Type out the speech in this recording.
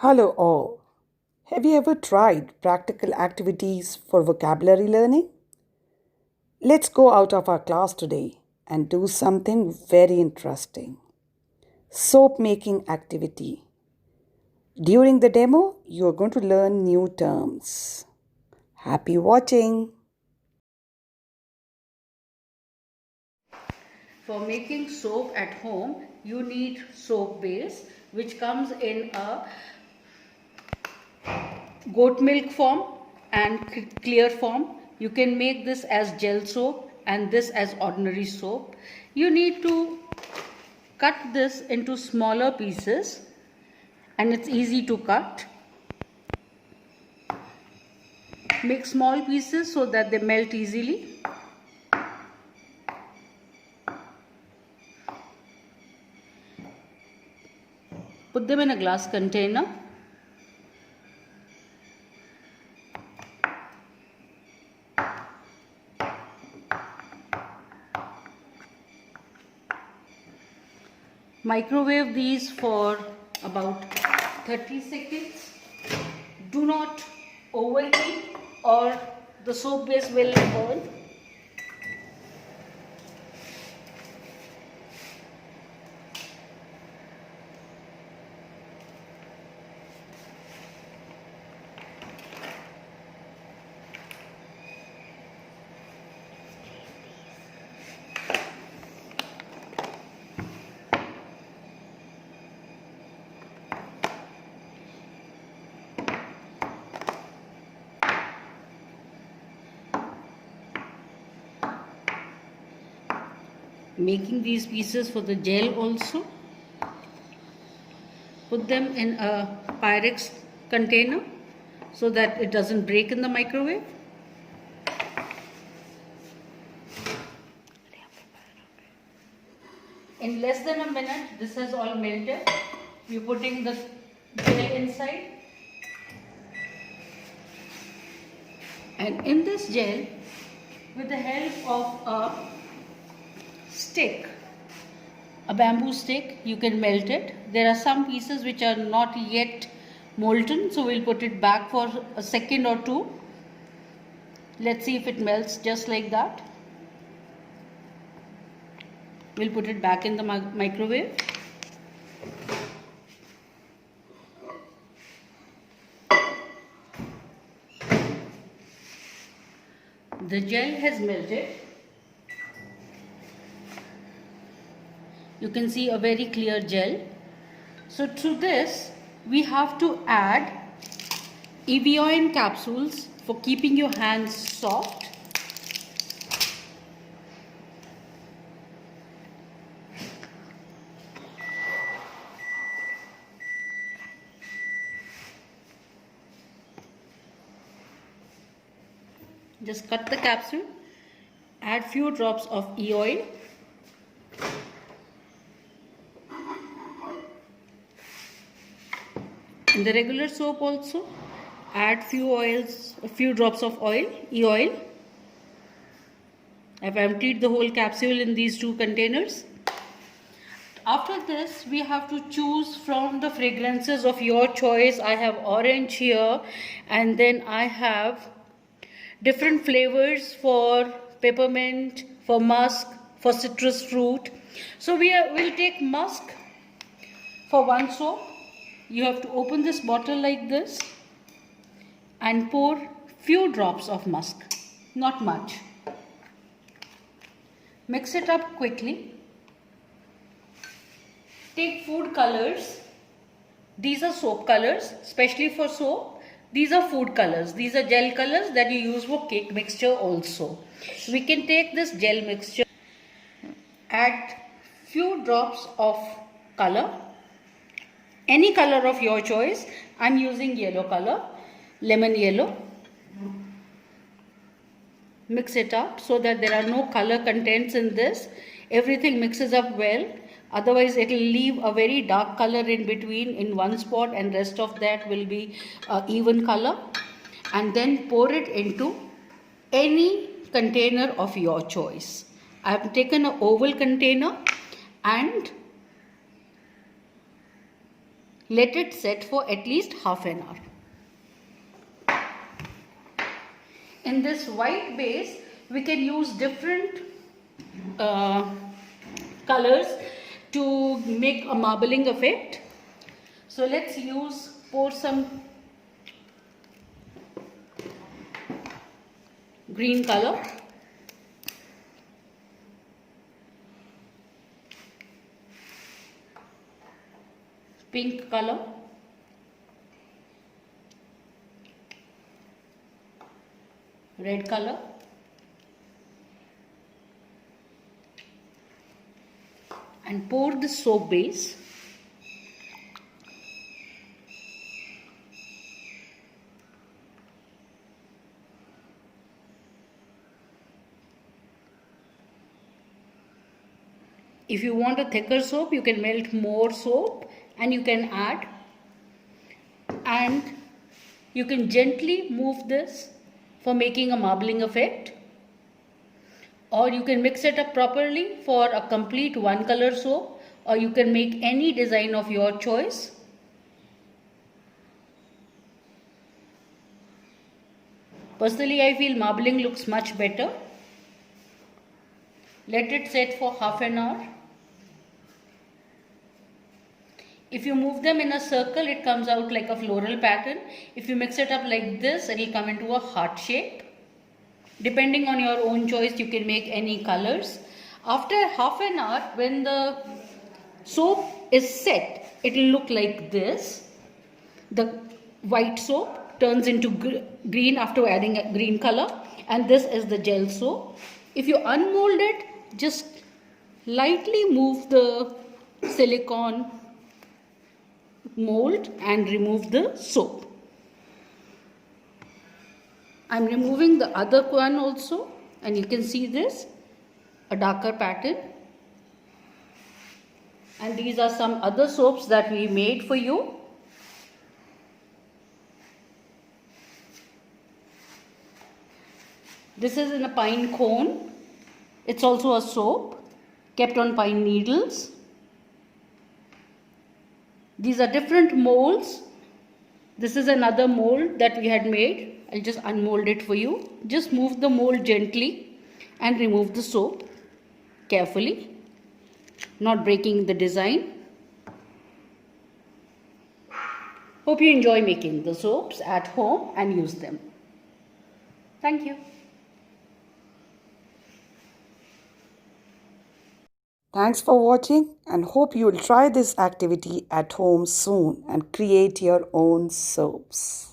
Hello, all. Have you ever tried practical activities for vocabulary learning? Let's go out of our class today and do something very interesting. Soap making activity. During the demo, you are going to learn new terms. Happy watching! For making soap at home, you need soap base, which comes in a goat milk form and clear form. You can make this as gel soap and this as ordinary soap. You need to cut this into smaller pieces and it's easy to cut. Make small pieces so that they melt easily. Put them in a glass container. Microwave these for about 30 seconds. Do not overheat or the soap base will burn. Making these pieces for the gel also. Put them in a Pyrex container so that it doesn't break in the microwave. In less than a minute, this has all melted. We're putting the gel inside. And in this gel, with the help of a stick, a bamboo stick, you can melt it. There are some pieces which are not yet molten, so we'll put it back for a second or two. Let's see if it melts just like that. We'll put it back in the microwave. The gel has melted. You can see a very clear gel. So to this, we have to add Evian capsules for keeping your hands soft. Just cut the capsule, add few drops of e-oil. In the regular soap also, add a few drops of oil, e-oil. I've emptied the whole capsule in these two containers. After this, we have to choose from the fragrances of your choice. I have orange here, and then I have different flavors for peppermint, for musk, for citrus fruit. So we'll take musk for one soap. You have to open this bottle like this and pour few drops of musk, not much. Mix it up quickly. Take food colors. These are soap colors, especially for soap. These are food colors. These are gel colors that you use for cake mixture also. We can take this gel mixture, add few drops of color, any color of your choice. I'm using yellow color, lemon yellow. Mix it up so that there are no color contents in this. Everything mixes up well. Otherwise, it will leave a very dark color in between in one spot, and rest of that will be even color. And then pour it into any container of your choice. I have taken an oval container and Let it set for at least half an hour. In this white base, we can use different colors to make a marbling effect. So let's pour some green color. Pink color. Red color. And pour the soap base. If you want a thicker soap, you can melt more soap and you can add, and you can gently move this for making a marbling effect, or you can mix it up properly for a complete one color soap, or you can make any design of your choice. Personally, I feel marbling looks much better. Let it set for half an hour. If you move them in a circle, it comes out like a floral pattern. If you mix it up like this, it will come into a heart shape. Depending on your own choice, you can make any colors. After half an hour, when the soap is set, it will look like this. The white soap turns into green after adding a green color, and this is the gel soap. If you unmold it, just lightly move the silicone mold and remove the soap. I'm removing the other one also, and you can see this, a darker pattern. And these are some other soaps that we made for you. This is in a pine cone. It's also a soap kept on pine needles. These are different molds. This is another mold that we had made. I'll just unmold it for you. Just move the mold gently and remove the soap carefully, not breaking the design. Hope you enjoy making the soaps at home and use them. Thank you. Thanks for watching, and hope you will try this activity at home soon and create your own soaps.